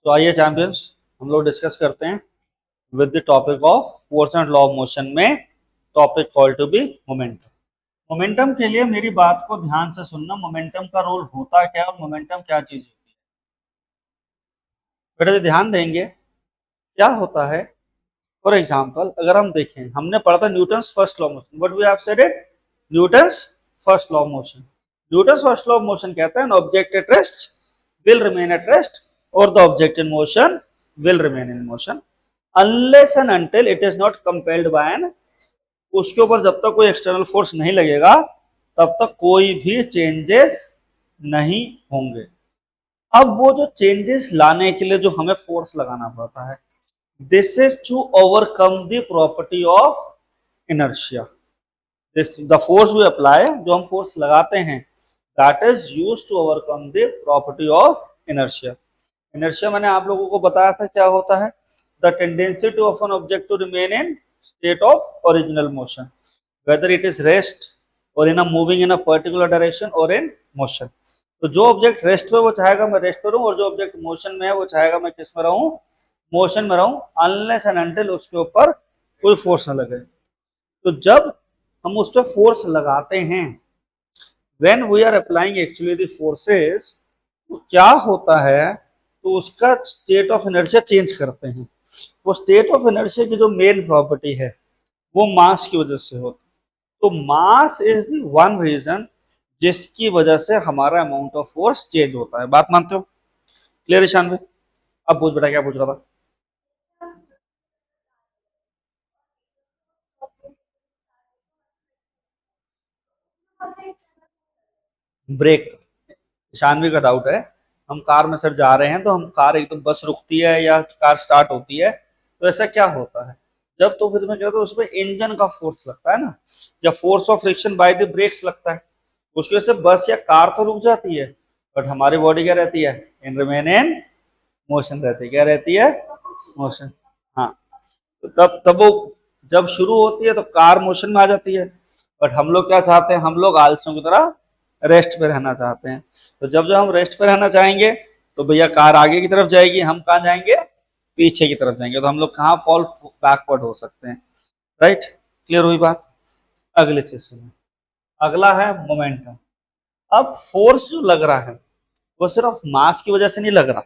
तो आइए चैंपियंस, हम लोग डिस्कस करते हैं with the topic of force and law of motion में topic call to be momentum. Momentum के लिए मेरी बात को ध्यान से सुनना। मोमेंटम का रोल होता क्या और मोमेंटम क्या चीज होती है, बेटा ध्यान देंगे। क्या होता है, फॉर एग्जाम्पल अगर हम देखें, हमने पढ़ा था Newton's first law of motion, what we have said it, Newton's first law of motion. Newton's first law of motion कहता है, an object at rest will remain at rest और the object in motion will remain in motion unless and until it is not compelled by an, उसके ऊपर जब तक कोई external force नहीं लगेगा तब तक कोई भी चेंजेस नहीं होंगे। अब वो जो चेंजेस लाने के लिए जो हमें फोर्स लगाना पड़ता है, this is to overcome the property of inertia. This the force we apply, जो हम फोर्स लगाते हैं, that is used to overcome the property of inertia. Inertia मैंने आप लोगों को बताया था क्या होता है, the tendency to of an object to remain in state of original motion whether it is rest और in a moving in a particular direction और इन मोशन। तो जो ऑब्जेक्ट रेस्ट पे वो चाहेगा मैं रेस्ट पे रहूं, और जो ऑब्जेक्ट मोशन में है वो चाहेगा मैं किस में रहूं, मोशन में रहूं, अनलेस एंड अनटिल उसके ऊपर कोई फोर्स ना लगे। तो जब हम उस पर फोर्स लगाते हैं, when we are applying actually the forces, तो क्या होता है, तो उसका स्टेट ऑफ इनर्शिया चेंज करते हैं। वो स्टेट ऑफ इनर्शिया की जो मेन प्रॉपर्टी है वो मास की वजह से होती है। तो mass is the one reason जिसकी वजह से हमारा अमाउंट ऑफ फोर्स चेंज होता है। बात मानते हो? क्लियर ईशान भाई? अब पूछ बेटा, क्या पूछ रहा था? ब्रेक। शानवी का डाउट है, हम कार में सर जा रहे हैं, तो हम कार एकदम बस रुकती है या कार स्टार्ट होती है, तो ऐसा क्या होता है, जब तो फिर मैं कहता हूँ उसमें इंजन का फोर्स लगता है ना, या force of friction by the brakes लगता है, उसकी वजह से बस या कार तो रुक जाती है, बट हमारी बॉडी क्या रहती है, इन रिमेन इन मोशन रहती है। क्या रहती है? मोशन। हाँ, तो तब तब वो जब शुरू होती है तो कार मोशन में आ जाती है, बट हम लोग क्या चाहते हैं, हम लोग आलसियों की तरह रेस्ट पे रहना चाहते हैं। तो जब जब हम रेस्ट पे रहना चाहेंगे तो भैया कार आगे की तरफ जाएगी, हम कहाँ जाएंगे, पीछे की तरफ जाएंगे, तो हम लोग कहाँ फॉल बैकवर्ड हो सकते हैं। राइट? क्लियर हुई बात? अगले चीज सुनो, अगला है मोमेंटम। अब फोर्स जो लग रहा है वो सिर्फ मास की वजह से नहीं लग रहा,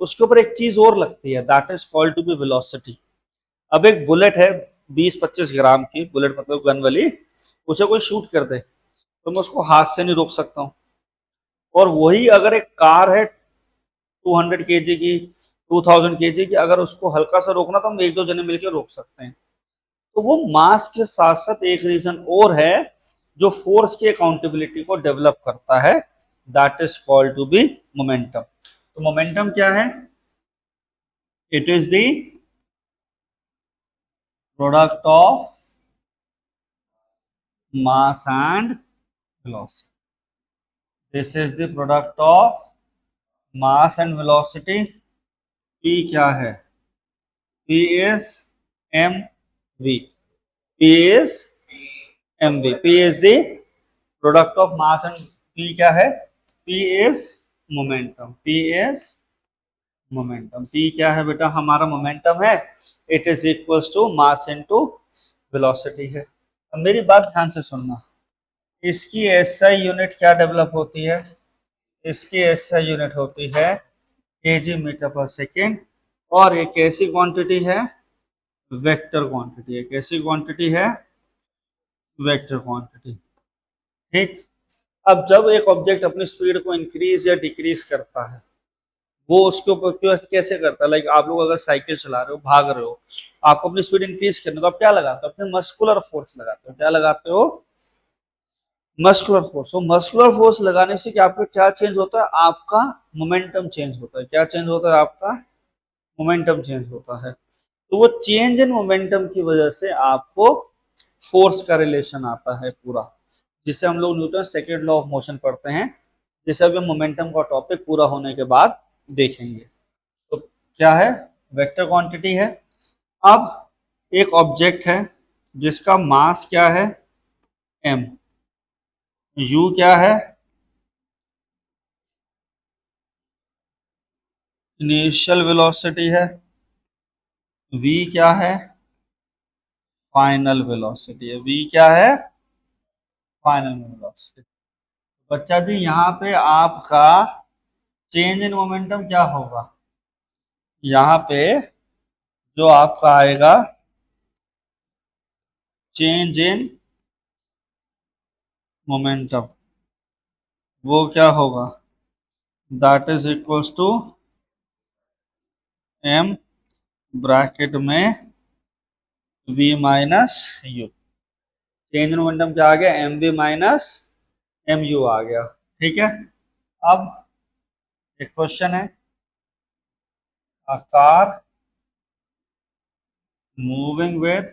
उसके ऊपर एक चीज और लगती है, that is called to be velocity. अब एक बुलेट है 20-25 ग्राम की बुलेट, मतलब गन वाली, उसे कोई शूट कर दे तो मैं उसको हाथ से नहीं रोक सकता हूँ। और वही अगर एक कार है 200 kg की, 2000 kg की, अगर उसको हल्का सा रोकना तो हम एक दो जने मिलकर रोक सकते हैं। तो वो मास के साथ साथ एक रीजन और है जो फोर्स की अकाउंटेबिलिटी को डेवलप करता है, that is called to be momentum. तो मोमेंटम क्या है? It is the product of mass and velocity. This is the product of mass and velocity. P क्या है? P is mv. P is mv. P is the product of mass and P क्या है? P is momentum. P is momentum. P क्या है बेटा? हमारा momentum है। It is equals to mass into velocity है। अब मेरी बात ध्यान से सुनना, इसकी SI यूनिट क्या डेवलप होती है? इसकी SI यूनिट होती है kg मीटर पर सेकेंड, और एक ऐसी क्वांटिटी है, वेक्टर क्वांटिटी है। कैसी क्वांटिटी है? Vector quantity. ठीक। अब जब एक ऑब्जेक्ट अपनी स्पीड को इंक्रीज या डिक्रीज करता है, वो उसके ऊपर कैसे करता है, लाइक आप लोग अगर साइकिल चला रहे हो, भाग रहे हो, आपको अपनी स्पीड इंक्रीज करनी है, तो आप क्या लगाते हो? अपने मस्कुलर फोर्स लगाते हो। क्या लगाते हो? Muscular force. तो मस्कुलर फोर्स लगाने से क्या आपका क्या चेंज होता है? आपका मोमेंटम चेंज होता है। क्या चेंज होता है? आपका मोमेंटम चेंज होता है। तो वो चेंज इन मोमेंटम की वजह से आपको फोर्स का रिलेशन आता है पूरा, जिसे हम लोग Newton second law of motion पढ़ते हैं, जिसे अभी मोमेंटम का टॉपिक पूरा होने के बाद देखेंगे। तो क्या है? वेक्टर क्वांटिटी है। अब एक ऑब्जेक्ट है जिसका मास क्या है? m। u क्या है? इनिशियल वेलोसिटी है, v क्या है, फाइनल वेलोसिटी है, v क्या है, फाइनल वेलोसिटी। बच्चा जी यहाँ पे आपका चेंज इन मोमेंटम क्या होगा, यहाँ पे जो आपका आएगा चेंज इन मोमेंटम वो क्या होगा, that is equals to m bracket में v minus u। Change in momentum क्या आ गया, m v minus m u आ गया। ठीक है, अब एक क्वेश्चन है, a car moving with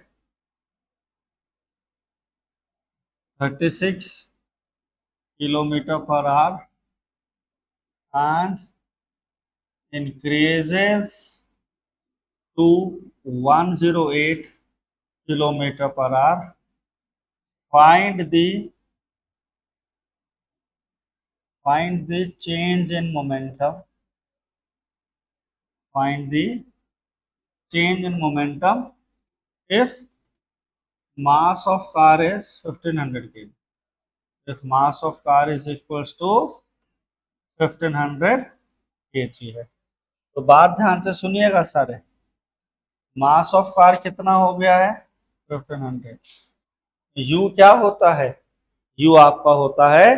36 kilometer per hour and increases to 108 kilometer per hour. Find the change in momentum. Find the change in momentum if mass of car is 1500 kg. If mass of car is equals to 1500 kg है, तो बात ध्यान से सुनिएगा सारे। Mass of car कितना हो गया है 1500। यू क्या होता है, यू आपका होता है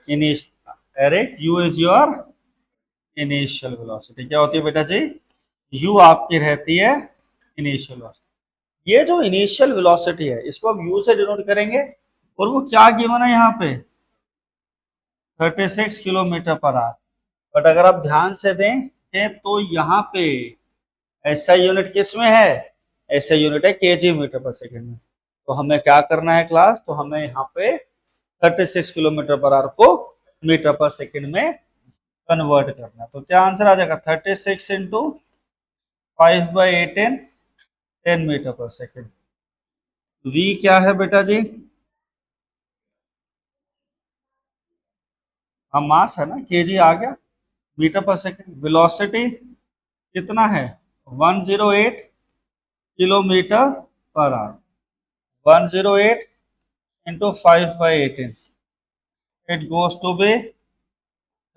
initial, you is your initial velocity. क्या होती है बेटा जी, यू आपकी रहती है इनिशियल वेलोसिटी। ये जो इनिशियल वेलोसिटी है इसको हम यू से डिनोट करेंगे, और वो क्या गिवन है यहाँ पे 36 किलोमीटर पर आवर। बट अगर आप ध्यान से दें तो यहाँ पे ऐसा यूनिट किस में है, ऐसा यूनिट है केजी मीटर पर सेकेंड में। तो हमें क्या करना है क्लास, तो हमें यहाँ पे 36 किलोमीटर पर आवर को मीटर पर सेकेंड में कन्वर्ट करना है। तो क्या आंसर आ जाएगा 36 into 5/18 10 metre per second. v क्या है बेटा जी, हम मास है ना, केजी आ गया मीटर पर सेकेंड। वेलोसिटी कितना है 108 kilometre per hour. 108 into 5/18 it goes to be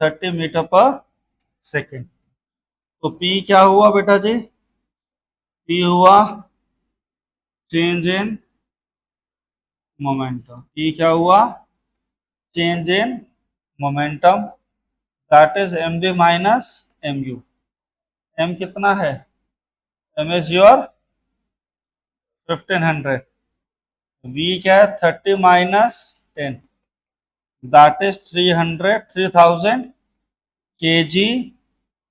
30 metre per second. तो P क्या हुआ बेटा जी, P हुआ चेंज इन मोमेंटम। P क्या हुआ, change in momentum, that is m v minus m u. m कितना है, m इज योर 1500, v क्या है 30 माइनस 10, दैट इज 3000 kg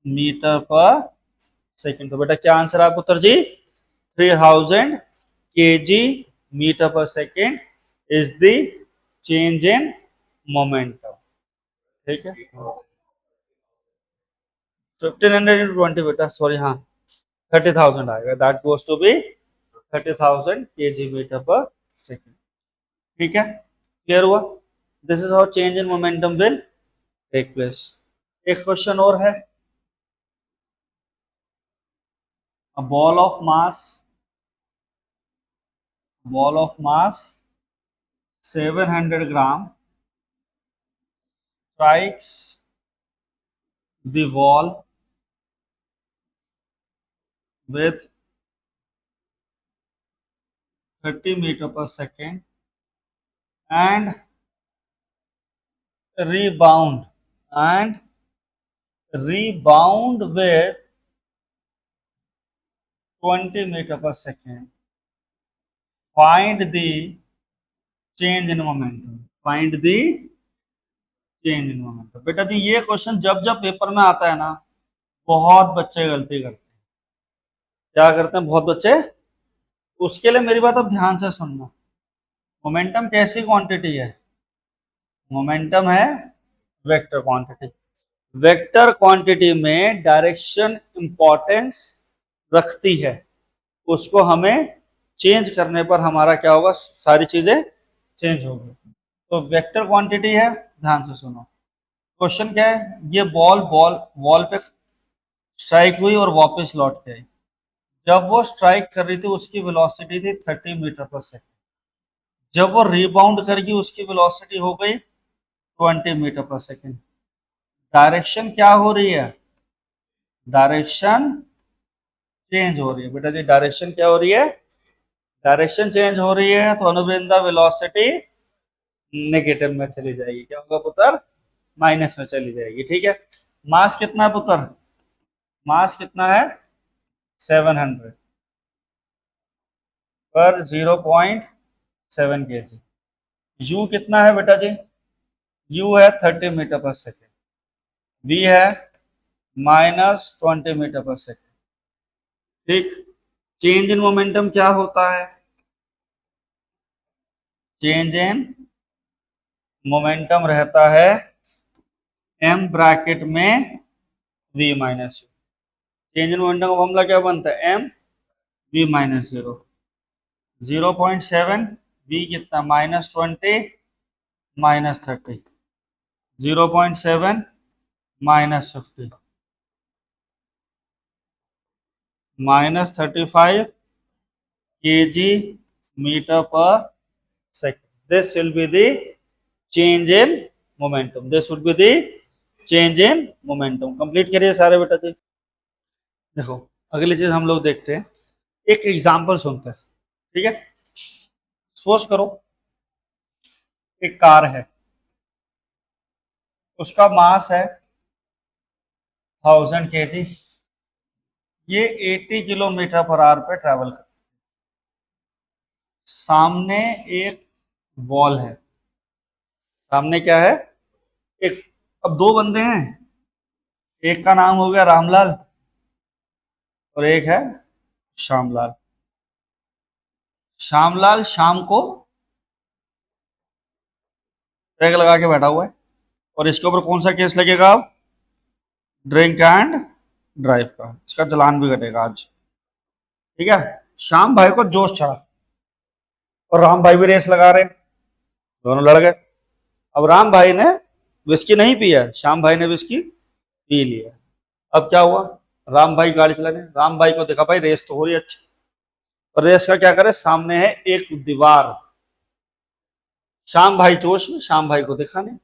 मीटर पर सेकेंड। तो बेटा क्या आंसर है पुत्र जी, 3000 kg metre per second is the change in momentum. ठीक है, 1520 बेटा, सॉरी हाँ 30,000 आएगा, that goes to be 30,000 kg metre per second. ठीक है, क्लियर हुआ, this is how change in momentum will take place. एक क्वेश्चन और है, a ball of mass 700 gram strikes the wall with 30 meter per second and rebound with 20 meter per second. Find the change in momentum. Find the change in momentum. बेटा जी ये question जब जब paper में आता है ना, बहुत बच्चे गलती करते हैं। क्या करते हैं बहुत बच्चे, उसके लिए मेरी बात अब ध्यान से सुनना। मोमेंटम कैसी क्वांटिटी है, मोमेंटम है वेक्टर क्वांटिटी। वेक्टर क्वांटिटी में डायरेक्शन इंपॉर्टेंस रखती है, उसको हमें चेंज करने पर हमारा क्या होगा, सारी चीजें चेंज होगी। तो वेक्टर क्वांटिटी है, ध्यान से सुनो। क्वेश्चन क्या है, ये बॉल वॉल पे स्ट्राइक हुई और वापस लौट के आई। जब वो स्ट्राइक कर रही थी उसकी वेलोसिटी थी 30 मीटर पर सेकेंड। जब वो रिबाउंड करेगी उसकी वेलोसिटी हो गई 20 मीटर पर सेकेंड। डायरेक्शन क्या हो रही है? डायरेक्शन चेंज हो रही है बेटा जी। डायरेक्शन क्या हो रही है? डायरेक्शन चेंज हो रही है, तो अनुवृंदा वेलोसिटी नेगेटिव में चली जाएगी। क्या होगा पुत्र? माइनस में चली जाएगी। ठीक है। मास कितना है पुत्र? मास कितना है? 700 पर 0.7 kg। यू कितना है बेटा जी? यू है 30 मीटर पर सेकेंड। वी है -20 मीटर पर सेकेंड। ठीक। चेंज इन मोमेंटम क्या होता है? चेंज इन मोमेंटम रहता है m ब्रैकेट में v minus you. Change in momentum का फॉर्मूला क्या बनता है? m v minus 0। 0.7 v कितना? -20 -30। 0.7 -50 -35 kg meter per second. This will be the change in momentum. This would be the change in momentum. Complete करिए सारे बेटा जी। देखो अगली चीज हम लोग देखते हैं, एक एग्जांपल सुनते हैं। ठीक है। सपोज करो एक कार है, उसका मास है 1000 kg। ये 80 किलोमीटर पर आवर पे ट्रेवल कर। सामने एक वॉल है। सामने क्या है? एक। अब दो बंदे हैं, एक का नाम हो गया रामलाल और एक है श्यामलाल। श्यामलाल शाम को ब्रेक लगा के बैठा हुआ है और इसके ऊपर कौन सा केस लगेगा? अब ड्रिंक एंड ड्राइव का। इसका चालान भी कटेगा आज। ठीक है। श्याम भाई को जोश चढ़ा और राम भाई भी रेस लगा रहे हैं, दोनों लड़ गए। अब राम भाई ने विस्की नहीं पिया, श्याम भाई ने विस्की पी लिया। अब क्या हुआ? राम भाई गाड़ी चलाने, राम भाई को देखा भाई रेस तो हो रही अच्छी, और रेस का क्या करे? सामने है एक दीवार। श्याम भाई जोश में, श्याम भाई को देखा नहीं।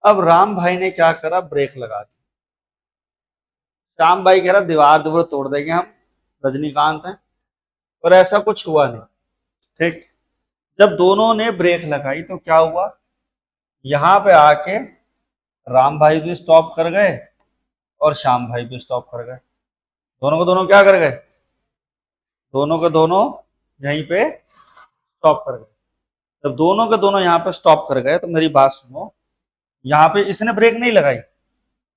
अब राम भाई ने क्या करा? ब्रेक लगा दी। श्याम भाई कह रहा दीवार दीवार तोड़ देंगे हम, रजनीकांत है। और ऐसा कुछ हुआ नहीं। ठीक। जब दोनों ने ब्रेक लगाई तो क्या हुआ? यहां पे आके राम भाई भी स्टॉप कर गए और श्याम भाई भी स्टॉप कर गए। दोनों को दोनों क्या कर गए? दोनों के दोनों यहीं पे स्टॉप कर गए। जब दोनों के दोनों यहाँ पे स्टॉप कर गए तो मेरी बात सुनो, यहाँ पे इसने ब्रेक नहीं लगाई,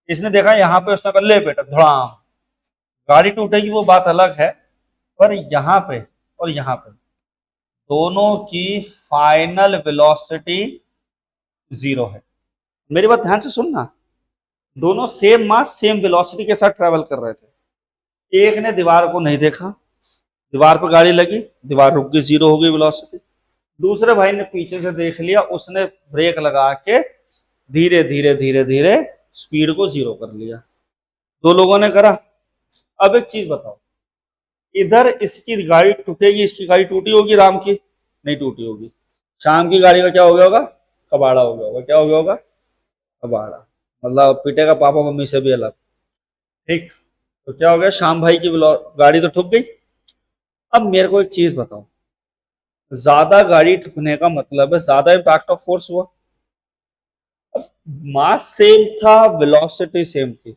इसने देखा यहाँ पे, उसने कहा ले बेटा धड़ाम, गाड़ी टूटेगी वो बात अलग है, पर यहाँ पे और यहाँ पे दोनों की फाइनल वेलोसिटी 0 है। मेरी बात ध्यान से सुनना। दोनों सेम मास सेम वेलोसिटी के साथ ट्रेवल कर रहे थे। एक ने दीवार को नहीं देखा, दीवार पर गाड़ी लगी, दीवार रुक गई, 0 हो गई वेलोसिटी। दूसरे भाई ने पीछे से देख लिया, उसने ब्रेक लगा के धीरे धीरे धीरे धीरे स्पीड को 0 कर लिया। दो लोगों ने करा। अब एक चीज बताओ, इधर इसकी गाड़ी टूटेगी, इसकी गाड़ी टूटी होगी, राम की नहीं टूटी होगी। शाम की गाड़ी का क्या हो गया होगा? कबाड़ा हो गया होगा। क्या हो गया होगा? कबाड़ा। मतलब पीटेगा पापा मम्मी से भी अलग। ठीक। तो क्या हो गया? श्याम भाई की गाड़ी तो ठुक गई। अब मेरे को एक चीज बताओ, ज्यादा गाड़ी ठुकने का मतलब है ज्यादा इम्पैक्ट ऑफ फोर्स हुआ। अब मास सेम था, वेलोसिटी सेम थी।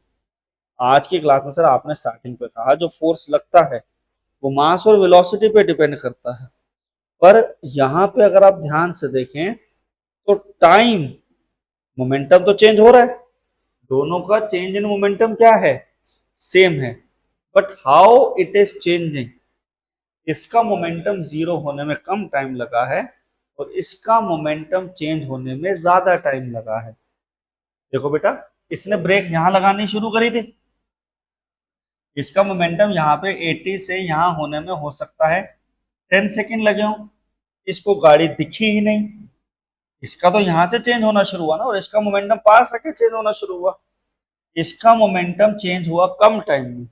आज की क्लास में सर आपने स्टार्टिंग पे कहा जो फोर्स लगता है वो मास और वेलोसिटी पे डिपेंड करता है, पर यहाँ पे अगर आप ध्यान से देखें तो टाइम, मोमेंटम तो चेंज हो रहा है। दोनों का चेंज इन मोमेंटम क्या है? सेम है, but how it is changing. इसका मोमेंटम 0 होने में कम टाइम लगा है और इसका मोमेंटम चेंज होने में ज्यादा टाइम लगा है। देखो बेटा, इसने ब्रेक यहां लगानी शुरू करी थी, इसका मोमेंटम यहाँ पे 80 से यहाँ होने में हो सकता है 10 सेकेंड लगे हों। इसको गाड़ी दिखी ही नहीं, इसका तो यहाँ से चेंज होना शुरू हुआ ना, और इसका मोमेंटम पास आके चेंज होना शुरू हुआ। इसका मोमेंटम चेंज हुआ कम टाइम में।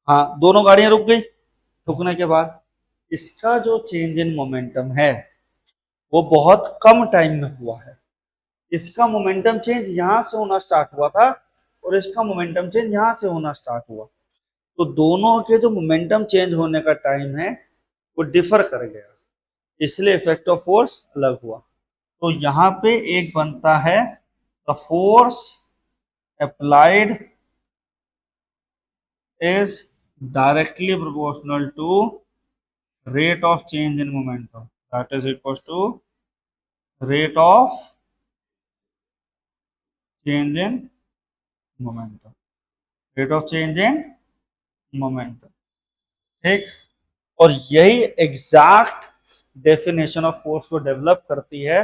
हाँ, दोनों गाड़ियां रुक गई रुकने के बाद इसका जो चेंज इन मोमेंटम है वो बहुत कम टाइम में हुआ है। इसका मोमेंटम चेंज यहां से होना स्टार्ट हुआ था और इसका मोमेंटम चेंज यहां से होना स्टार्ट हुआ, तो दोनों के जो मोमेंटम चेंज होने का टाइम है वो डिफर कर गया, इसलिए इफेक्ट ऑफ फोर्स अलग हुआ। तो यहाँ पे एक बनता है the force applied is directly proportional to rate of change in momentum, that is equals to rate of change in momentum, rate of change in momentum। ठीक, और यही एग्जैक्ट डेफिनेशन ऑफ फोर्स को डेवलप करती है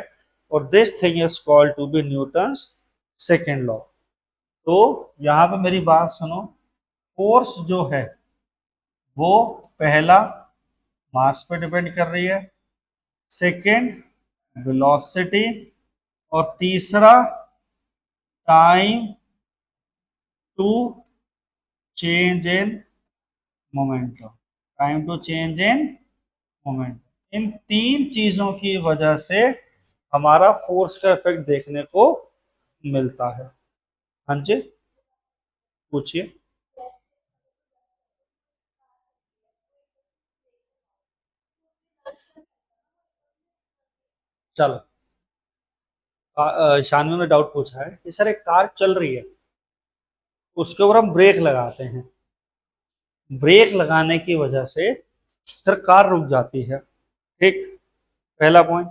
और this thing is called to be Newton's second law. तो यहां पे मेरी बात सुनो, फोर्स जो है वो पहला मास पे डिपेंड कर रही है, सेकेंड वेलोसिटी, और तीसरा time to change in momentum, time to change in momentum. इन तीन चीजों की वजह से हमारा फोर्स का इफेक्ट देखने को मिलता है। हाँ जी, पूछिए। चलो, शानवी ने डाउट पूछा है कि सर एक कार चल रही है, उसके ऊपर हम ब्रेक लगाते हैं, ब्रेक लगाने की वजह से सर कार रुक जाती है। ठीक, पहला पॉइंट।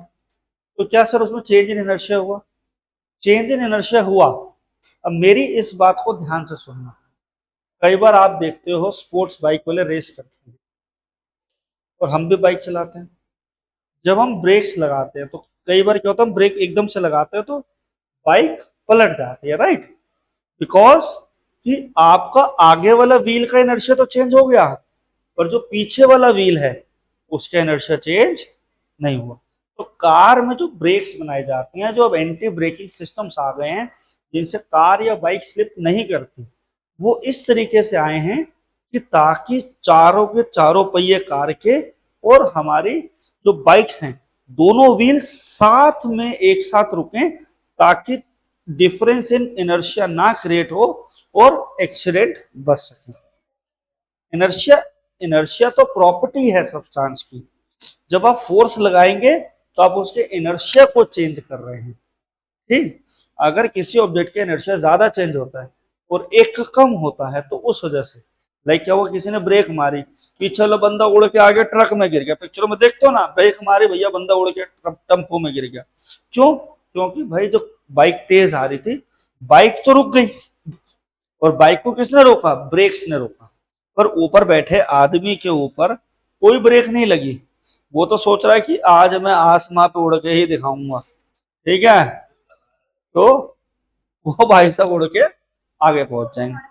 तो क्या सर उसमें चेंज इन इनर्शिया हुआ? चेंज इन इनर्शिया हुआ। अब मेरी इस बात को ध्यान से सुनना, कई बार आप देखते हो स्पोर्ट्स बाइक वाले रेस करते हैं और हम भी बाइक चलाते हैं, जब हम ब्रेक्स लगाते हैं तो कई बार क्या होता है, हम ब्रेक एकदम से लगाते हैं तो बाइक पलट जाती है, राइट? बिकॉज कि आपका आगे वाला व्हील का इनर्शिया तो चेंज हो गया, पर जो पीछे वाला व्हील है उसका इनर्शिया चेंज नहीं हुआ। तो कार में जो ब्रेक्स बनाए जाते हैं, जो अब एंटी ब्रेकिंग सिस्टम्स आ गए हैं जिनसे कार या बाइक स्लिप नहीं करती, वो इस तरीके से आए हैं कि ताकि चारों के चारों पहिए कार के और हमारी जो बाइक्स हैं दोनों व्हील साथ में एक साथ रुकें, ताकि डिफरेंस इन इनर्शिया ना क्रिएट हो और एक्सीडेंट बच सके। इनर्शिया, इनर्शिया तो प्रॉपर्टी है सब्सटेंस की, जब आप फोर्स लगाएंगे तो आप उसके इनर्शिया को चेंज कर रहे हैं। ठीक, अगर किसी ऑब्जेक्ट का इनर्शिया ज्यादा चेंज होता है और एक का कम होता है तो उस वजह से, लाइक क्या हुआ, किसी ने ब्रेक मारी, पीछे वाला बंदा उड़ के आगे ट्रक में गिर गया, पिक्चरों में देखते हो ना, ब्रेक मारी भैया बंदा उड़ के टेम्पो में गिर गया। क्यों? क्योंकि भाई जो बाइक तेज आ रही थी, बाइक तो रुक गई और बाइक को किसने रोका? ब्रेक्स ने रोका। पर ऊपर बैठे आदमी के ऊपर कोई ब्रेक नहीं लगी, वो तो सोच रहा है कि आज मैं आसमां पे उड़ के ही दिखाऊंगा। ठीक है, तो वो भाई साहब उड़ के आगे पहुंच जाएंगे।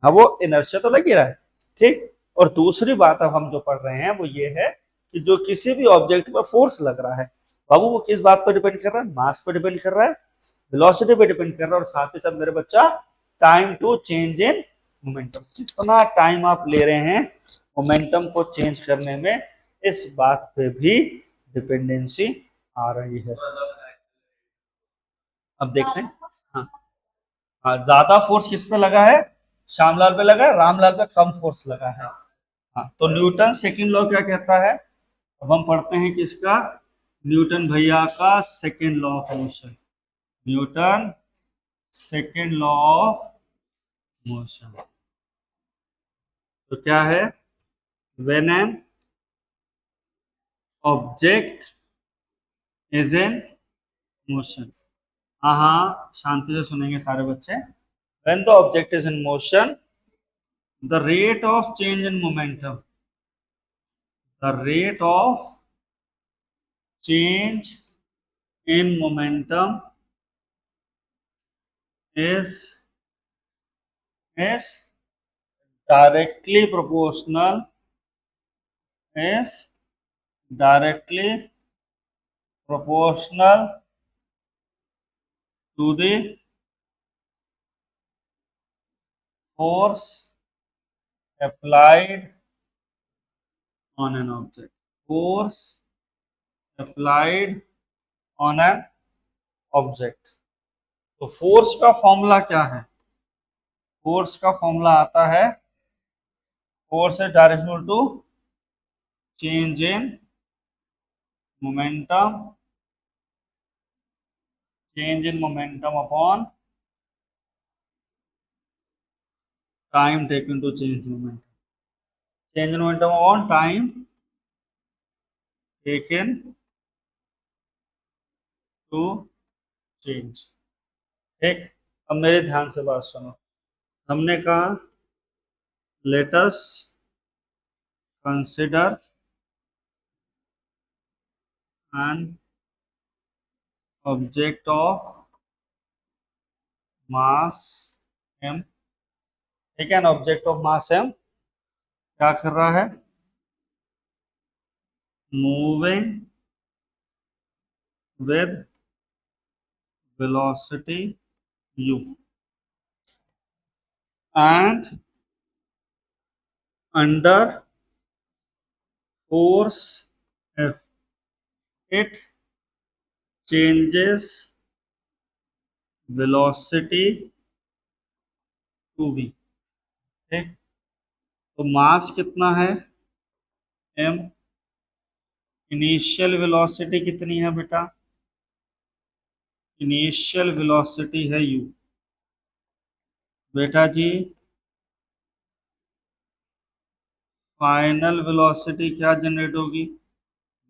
हाँ, वो इनर्शिया तो लग ही रहा है। ठीक, और दूसरी बात अब हम जो पढ़ रहे हैं वो ये है कि जो किसी भी ऑब्जेक्ट पर फोर्स लग रहा है बाबू, वो किस बात पर डिपेंड कर रहा है? मास पर डिपेंड कर रहा है, वेलोसिटी पे डिपेंड कर रहा है, और साथ ही साथ मेरे बच्चा time to change in momentum, कितना टाइम आप ले रहे हैं मोमेंटम को चेंज करने में, इस बात पे भी डिपेंडेंसी आ रही है। अब देखते हैं। हाँ, हाँ, ज्यादा फोर्स किस पे लगा है? श्यामलाल पे लगा है, रामलाल पे कम फोर्स लगा है। हाँ, तो न्यूटन सेकंड लॉ क्या कहता है? अब हम पढ़ते हैं किसका? न्यूटन भैया का second law of motion. Newton second law of motion तो क्या है? When an object is in motion. हाँ हाँ, शांति से सुनेंगे सारे बच्चे। When the object is in motion, the rate of change in momentum, the rate of change in momentum is directly proportional, is directly proportional to the force applied on an object, force applied on an object. तो force का formula क्या है? Force का formula आता है, force is directional to change in momentum, change in momentum upon time taken to change momentum, change in momentum upon time taken to change. ठीक, अब मेरे ध्यान से बात सुनो। हमने कहा let us consider an object of mass m, ठीक है ना। ऑब्जेक्ट ऑफ मास m क्या कर रहा है? Moving with velocity u and under force F, it changes velocity to v। ठीक, तो मास कितना है? m। इनिशियल वेलोसिटी कितनी है बेटा? इनिशियल वेलोसिटी है u। बेटा जी फाइनल वेलोसिटी क्या जनरेट होगी?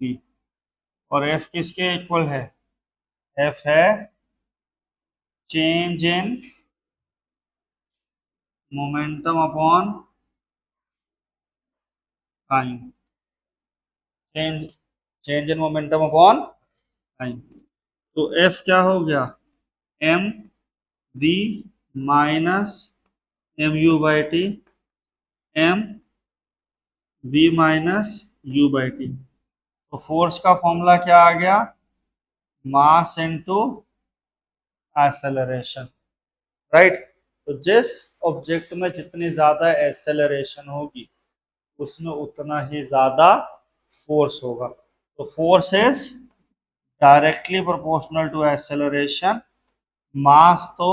v। और f किसके इक्वल है? f है change in momentum upon time, change change in momentum upon time. तो f क्या हो गया? m v minus m u by t, m v minus u by t. तो फोर्स का फॉर्मूला क्या आ गया? Mass into acceleration, right. तो जिस ऑब्जेक्ट में जितनी ज्यादा एक्सेलरेशन होगी उसमें उतना ही ज्यादा फोर्स होगा। तो force is directly proportional to acceleration. Mass तो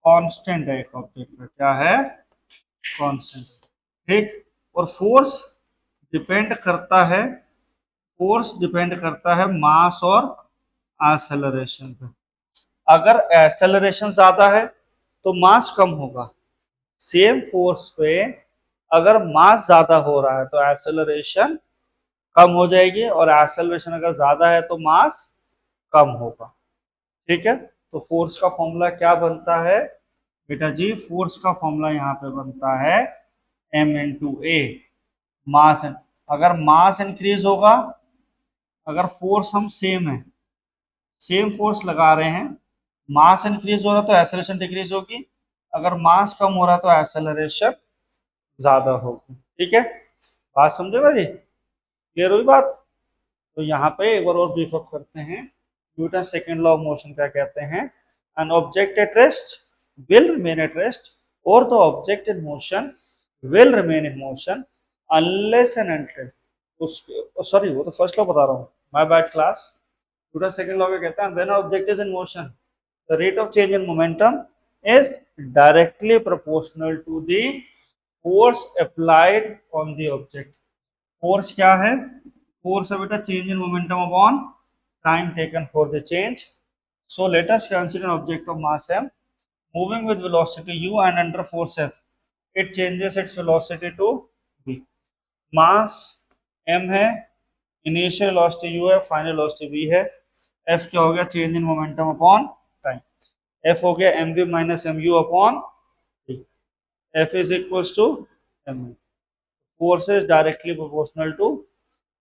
कांस्टेंट है एक ऑब्जेक्ट का, क्या है? कांस्टेंट। ठीक, और फोर्स डिपेंड करता है मास और एक्सेलरेशन पे। अगर एक्सेलरेशन ज्यादा है तो मास कम होगा। सेम फोर्स पे अगर मास ज्यादा हो रहा है तो एक्सेलरेशन कम हो जाएगी, और एक्सेलरेशन अगर ज्यादा है तो मास कम होगा। ठीक है, तो फोर्स का फॉर्मूला क्या बनता है बेटा जी? फोर्स का फॉर्मूला यहाँ पे बनता है m इंटू ए, मास। अगर मास इंक्रीज होगा, अगर फोर्स हम सेम है, सेम फोर्स लगा रहे हैं, मास इंक्रीज हो रहा है तो एक्सेलरेशन डिक्रीज होगी, अगर मास कम हो रहा है तो एक्सेलरेशन ज्यादा होगी। ठीक है, बात समझे मेरी? क्लियर हुई बात? तो यहाँ पे एक बार और ब्रीफ अप करते हैं। Newton second law of motion क्या कहते हैं? An object at rest will remain at rest, और the object in motion will remain in motion unless and until sorry वो तो फर्स्ट लॉ बता रहा हूँ, my bad class. Newton second law क्या कहता है? When object is in motion the rate of change in momentum is directly proportional to the force applied on the object. Force क्या है? फोर्स है बेटा change in momentum upon time taken for the change. So let us consider an object of mass m moving with velocity u and under force F. It changes its velocity to v. Mass m है, initial velocity u है, final velocity v है। F क्या हो गया? Change in momentum upon time. F हो गया mv minus mu upon v। F is equals to m। Force is directly proportional to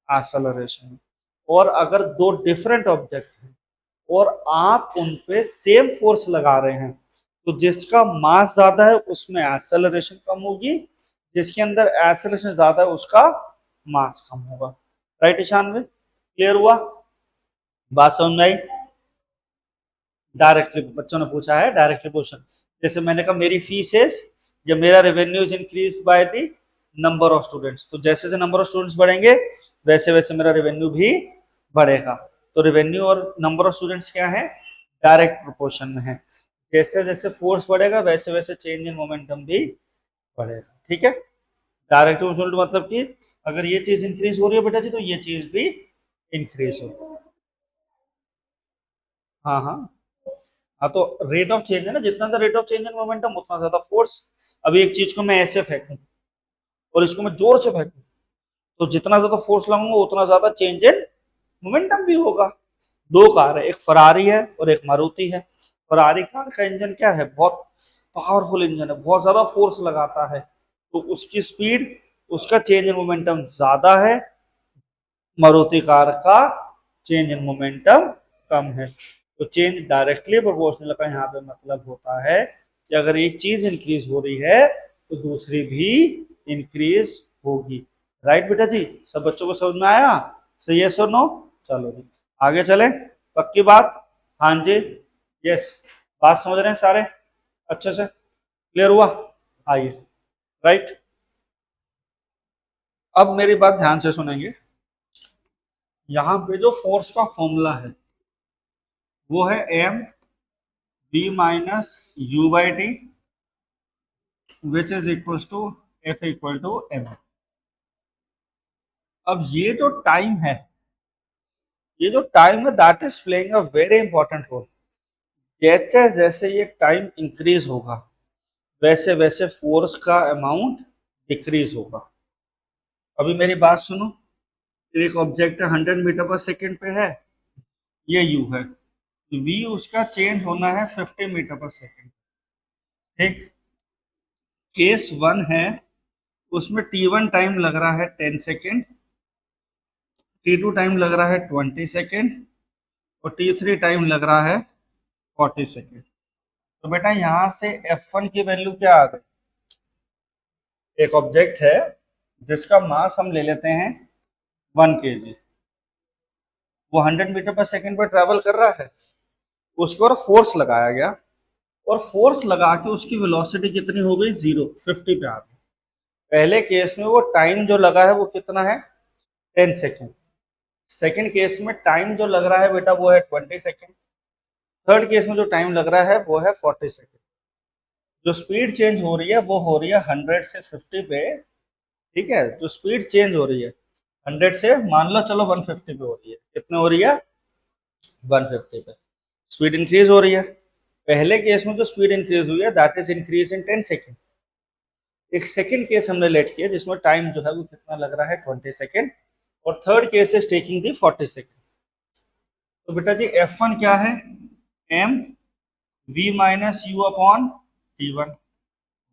acceleration. और अगर दो डिफरेंट ऑब्जेक्ट हैं और आप उन पे सेम फोर्स लगा रहे हैं तो जिसका मास ज्यादा है उसमें एक्सेलरेशन कम होगी, जिसके अंदर एक्सेलरेशन ज्यादा है उसका मास कम होगा। राइट ईशान में? क्लियर हुआ? बात समझ में आई? डायरेक्टली बच्चों ने पूछा है डायरेक्टली क्वेश्चन। जैसे मैंने कहा मेरी फीस है जब मेरा revenue is increase by the number of students, तो जैसे जैसे नंबर ऑफ स्टूडेंट्स बढ़ेंगे वैसे वैसे मेरा रेवेन्यू भी बढ़ेगा। तो रेवेन्यू और नंबर ऑफ स्टूडेंट्स क्या है, डायरेक्ट प्रोपोर्शन में है। जैसे जैसे फोर्स बढ़ेगा वैसे वैसे चेंज इन मोमेंटम भी बढ़ेगा। ठीक है, डायरेक्ट रिजल्ट मतलब कि अगर ये चीज इंक्रीज हो रही है बेटा जी तो ये चीज भी इंक्रीज हो। हाँ हाँ हाँ, तो रेट ऑफ चेंज है ना, जितना सा rate of change in momentum उतना ज्यादा फोर्स। अभी एक चीज को मैं ऐसे फेंकूं और इसको मैं जोर से फेंकूं, तो जितना ज्यादा फोर्स लगाऊंगा उतना ज्यादा चेंज इन मोमेंटम भी होगा। दो कार है, एक फरारी है और एक मारुति है। फरारी कार का इंजन क्या है, बहुत पावरफुल इंजन है, बहुत ज्यादा फोर्स लगाता है, तो उसकी स्पीड, उसका चेंज इन मोमेंटम ज्यादा है। मारुति कार का चेंज इन मोमेंटम कम है। तो चेंज डायरेक्टली प्रोपोर्शनल का यहाँ पे मतलब होता है कि अगर एक चीज इंक्रीज हो रही है तो दूसरी भी इंक्रीज होगी। राइट बेटा जी, सब बच्चों को समझ में आया? सही है, सो नो? चलो जी आगे चले, पक्की बात? हाँ जी, यस, बात समझ रहे हैं सारे अच्छे से? क्लियर हुआ? आइए, राइट। अब मेरी बात ध्यान से सुनेंगे। यहाँ पे जो फोर्स का फॉर्मूला है वो है m b minus u by t which is equal to f equal to m. अब ये जो टाइम है, ये जो टाइम है that is playing a very important role. जैसे जैसे ये टाइम इंक्रीज होगा वैसे वैसे फोर्स का अमाउंट डिक्रीज होगा। अभी मेरी बात सुनो, एक ऑब्जेक्ट 100 मीटर पर सेकेंड पे है, ये यू है, वी उसका चेंज होना है 50 मीटर पर सेकेंड। ठीक, केस वन है उसमें T1 टाइम लग रहा है 10 सेकेंड, T2 टाइम लग रहा है 20 सेकेंड और T3 टाइम लग रहा है 40 सेकेंड। तो बेटा यहाँ से F1 की वैल्यू क्या आ गई? एक ऑब्जेक्ट है जिसका मास हम ले लेते हैं 1 kg, वो 100 मीटर पर सेकेंड पर ट्रेवल कर रहा है, उसके ऊपर फोर्स लगाया गया और फोर्स लगा के उसकी वेलोसिटी कितनी हो गई, 50 पे आ गई। पहले केस में वो टाइम जो लगा है वो कितना है, 10 सेकेंड। सेकेंड केस में टाइम जो लग रहा है बेटा वो है 20 सेकेंड। थर्ड केस में जो टाइम लग रहा है वो है 40 सेकेंड। जो स्पीड चेंज हो रही है वो हो रही है 100 से 50 पे। ठीक है, जो स्पीड चेंज हो रही है 100 से मान लो चलो 150 पे हो रही है, कितने हो रही है, 150 पे स्पीड इंक्रीज हो रही है। पहले केस में जो स्पीड इंक्रीज हुई है that is increase in 10 second. एक सेकेंड केस हमने लेट किया जिसमें टाइम जो है वो कितना लग रहा है, 20 सेकेंड, और third case is taking the 40 second. तो बेटा जी F1 क्या है, m v minus u upon T1,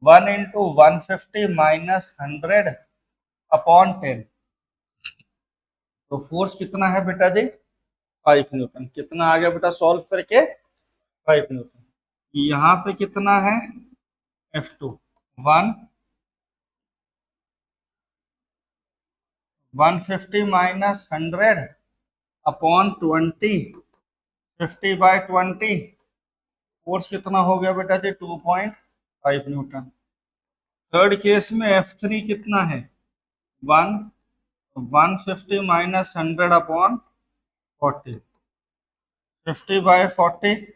1 × 150 minus 100 upon 10। तो फोर्स कितना है बेटा जी, 5 न्यूटन। कितना आ गया बेटा सॉल्व करके, 5 न्यूटन। यहाँ पे कितना है, F2 1 150 माइनस 100 अपॉन 20, 50/20। फोर्स कितना हो गया बेटा जी, 2.5 न्यूटन। थर्ड केस में F3 कितना है, 1 150 माइनस 100 अपॉन 40, 50/40,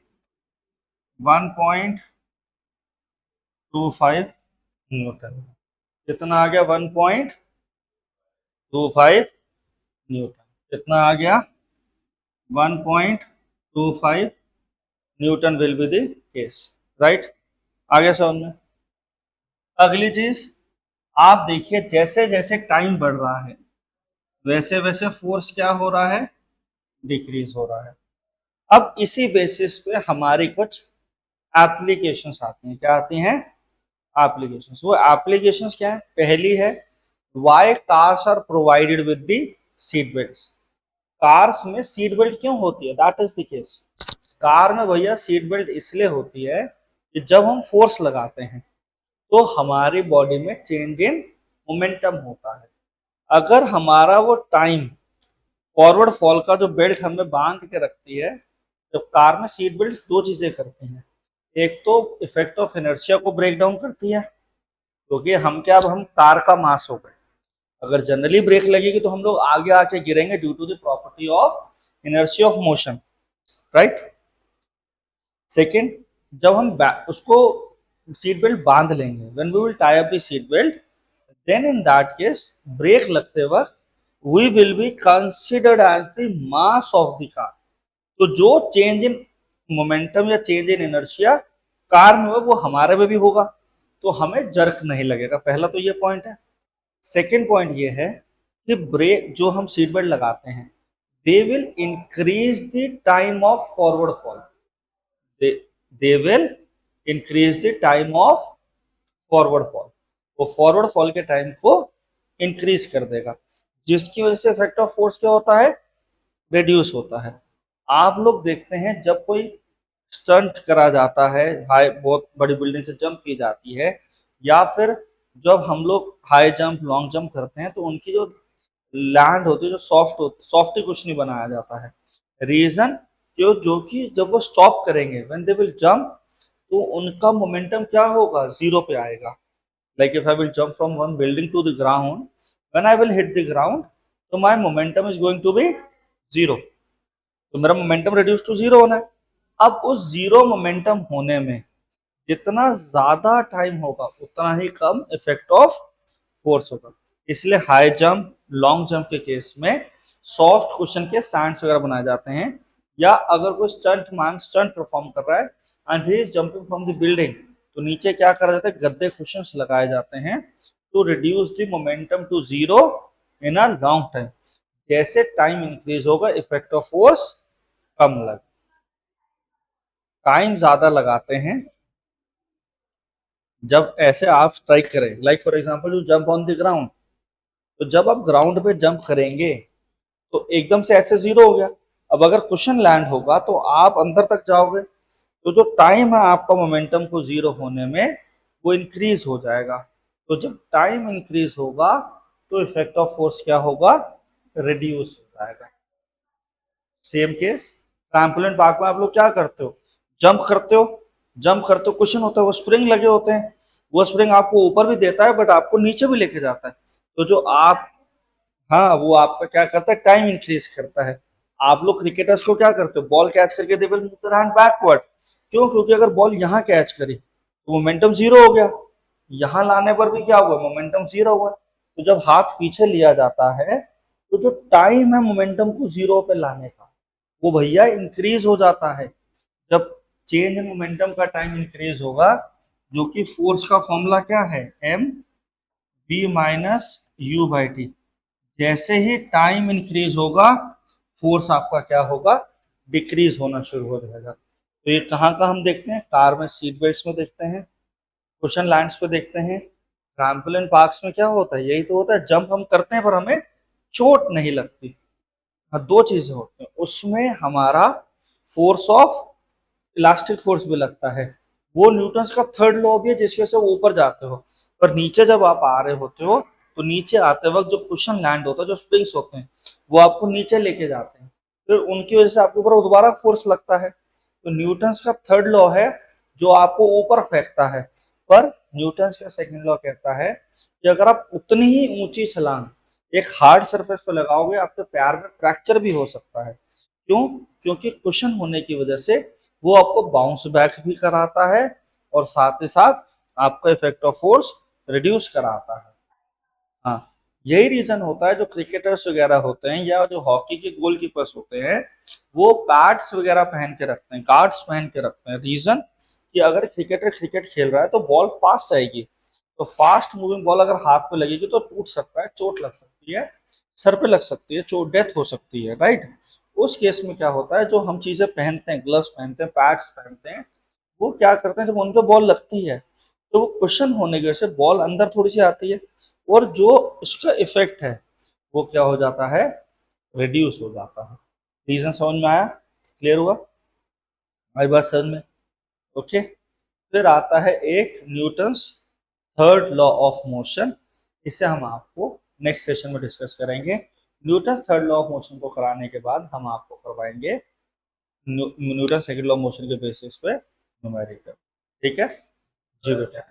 1.25 न्यूटन। कितना आ गया, 1.25 न्यूटन। कितना आ गया, 1.25 Newton will be the case. Right, आ गया समझ में? अगली चीज आप देखिए, जैसे जैसे टाइम बढ़ रहा है वैसे वैसे फोर्स क्या हो रहा है, डिक्रीज हो रहा है। अब इसी बेसिस पे हमारी कुछ एप्लीकेशंस आती हैं। क्या आती हैं, एप्लीकेशंस। वो एप्लीकेशंस क्या है, पहली है why cars are provided with the seat belts. Cars में सीट बेल्ट क्यों होती है, that is the case. Car में भैया सीट बेल्ट इसलिए होती है कि जब हम फोर्स लगाते हैं तो हमारी बॉडी में चेंज इन मोमेंटम होता है। अगर हमारा वो टाइम फॉरवर्ड फॉल का जो बेल्ट हमें बांध के रखती है, तो कार में सीट बेल्ट दो चीजें करती हैं। एक तो इफेक्ट ऑफ इनर्शिया को ब्रेक डाउन करती है, क्योंकि हम क्या, अब हम कार का मास हो गए, अगर जनरली ब्रेक लगेगी तो हम लोग आगे आके गिरेंगे due to the property of inertia of motion, right. Second, जब हम उसको सीट बेल्ट बांध लेंगे, when we will tie up the seat belt, then in that case brake लगते वक्त we will be considered as the mass of the car. तो जो change in momentum या चेंज इन इनर्शिया कार में होगा वो हमारे में भी होगा, तो हमें जर्क नहीं लगेगा। पहला तो ये पॉइंट है। सेकेंड पॉइंट ये है कि ब्रेक जो हम सीट बेल्ट लगाते हैं, they will increase the time of forward fall, they will increase the time of forward fall, वो फॉरवर्ड फॉल के टाइम को इंक्रीज कर देगा, जिसकी वजह से इफेक्ट ऑफ फोर्स क्या होता है, रिड्यूस होता है। आप लोग देखते हैं जब कोई स्टंट करा जाता है, हाई बहुत बड़ी बिल्डिंग से जंप की जाती है, या फिर जब हम लोग हाई जंप लॉन्ग जंप करते हैं, तो उनकी जो लैंड होती है, जो सॉफ्ट कुछ नहीं बनाया जाता है। रीजन जो कि जब वो स्टॉप करेंगे, व्हेन दे विल जंप, तो उनका मोमेंटम क्या होगा, जीरो पे आएगा। Like if I will jump from one building to the ground, when I will hit the ground, तो my momentum is going to be zero, तो मेरा मोमेंटम रिड्यूस टू जीरो होना है। अब उस जीरो मोमेंटम होने में जितना ज्यादा टाइम होगा उतना ही कम इफेक्ट ऑफ फोर्स होगा। इसलिए हाई जंप लॉन्ग जंप के केस में सॉफ्ट कुशन के सैंड्स वगैरह बनाए जाते हैं, या अगर कोई स्टंट परफॉर्म कर रहा है and he is jumping from the building, तो नीचे क्या करा जाता है, गद्दे कुशंस लगाए जाते हैं to reduce the momentum to zero in a long time. जैसे टाइम इंक्रीज होगा इफेक्ट ऑफ फोर्स कम लगे, टाइम ज्यादा लगाते हैं जब ऐसे आप स्ट्राइक करें। Like for example you jump on the ground, तो जब आप ग्राउंड पे जंप करेंगे तो एकदम से ऐसे जीरो हो गया। अब अगर कुशन लैंड होगा तो आप अंदर तक जाओगे, तो जो टाइम है आपका मोमेंटम को जीरो होने में वो इंक्रीज हो जाएगा। तो जब टाइम इंक्रीज होगा तो इफेक्ट ऑफ फोर्स क्या होगा, रिड्यूस हो जाएगा। सेम केस ट्रैम्पोलिन पार्क में आप लोग क्या करते हो, जंप करते हो, कुशन होता है, वो स्प्रिंग लगे होते हैं, वो स्प्रिंग आपको ऊपर भी देता है बट आपको नीचे भी लेके जाता है। तो जो आप, हाँ, वो आपका क्या करता है, टाइम इंक्रीज करता है। आप लोग क्रिकेटर्स को क्या करते हो, बॉल कैच करके they will move their hand backward. क्यों, क्योंकि अगर बॉल यहाँ कैच करी तो मोमेंटम जीरो हो गया, यहाँ लाने पर भी क्या हुआ, मोमेंटम जीरो हुआ। तो जब हाथ पीछे लिया जाता है तो जो टाइम है मोमेंटम को जीरो पे लाने का, वो भैया इंक्रीज हो जाता है। जब चेंज इन मोमेंटम का टाइम इंक्रीज होगा, जो कि फोर्स का फॉर्मूला क्या है, m b minus u by t, जैसे ही टाइम इंक्रीज होगा फोर्स आपका क्या होगा, डिक्रीज होना शुरू हो जाएगा। तो ये कहाँ का हम देखते हैं, कार में सीट बेल्ट्स में देखते हैं, कुशन लैंड्स पे देखते हैं, ट्रैम्पोलिन पार्क्स में क्या होता है, यही तो होता है, जंप हम करते हैं पर हमें चोट नहीं लगती। हाँ, दो चीजें होती हैं उसमें, हमारा फोर्स ऑफ इलास्टिक फोर्स भी लगता है, वो न्यूटन्स का थर्ड लॉ भी है जिसकी वजह से वो ऊपर जाते हो, पर नीचे जब आप आ रहे होते हो तो नीचे आते वक्त जो कुशन लैंड होता है, जो स्प्रिंग्स होते हैं, वो आपको नीचे लेके जाते हैं, फिर उनकी वजह से आपके ऊपर दोबारा फोर्स लगता है। तो न्यूटन्स का थर्ड लॉ है जो आपको ऊपर फेंकता है, पर न्यूटन्स का सेकंड लॉ कहता है कि अगर आप उतनी ही ऊंची छलांग एक हार्ड सरफेस पर लगाओगे, आपके पैर में फ्रैक्चर भी हो सकता है। क्यों, क्योंकि कुशन होने की वजह से वो आपको बाउंस बैक भी कराता है और साथ ही साथ आपका इफेक्ट ऑफ फोर्स रिड्यूस कराता है। हाँ, यही रीजन होता है जो क्रिकेटर्स वगैरह होते हैं या जो हॉकी के गोलकीपर्स होते हैं, वो पैड्स वगैरह पहन के रखते हैं, गार्ड्स पहन के रखते हैं। रीजन कि अगर क्रिकेटर क्रिकेट खेल रहा है तो बॉल फास्ट जाएगी, तो फास्ट मूविंग बॉल अगर हाथ पे लगेगी तो टूट सकता है, चोट लग सकती है, सर पे लग सकती है, चोट, डेथ हो सकती है, राइट। उस केस में क्या होता है, जो हम चीजें पहनते हैं, ग्लव्स पहनते हैं, पैड्स पहनते हैं, वो क्या करते हैं, जब उन पे बॉल लगती है तो वो कुशन होने की वजह से बॉल अंदर थोड़ी सी आती है, और जो उसका इफेक्ट है वो क्या हो जाता है, रिड्यूस हो जाता है। रीजन समझ में आया, क्लियर हुआ, हमारी बात समझ में, ओके। फिर आता है एक Newton's third law of motion, इसे हम आपको नेक्स्ट सेशन में डिस्कस करेंगे। Newton's third law of motion को कराने के बाद हम आपको करवाएंगे Newton second law of motion के बेसिस पे न्यूमेरिकल, ठीक है जी बेटा।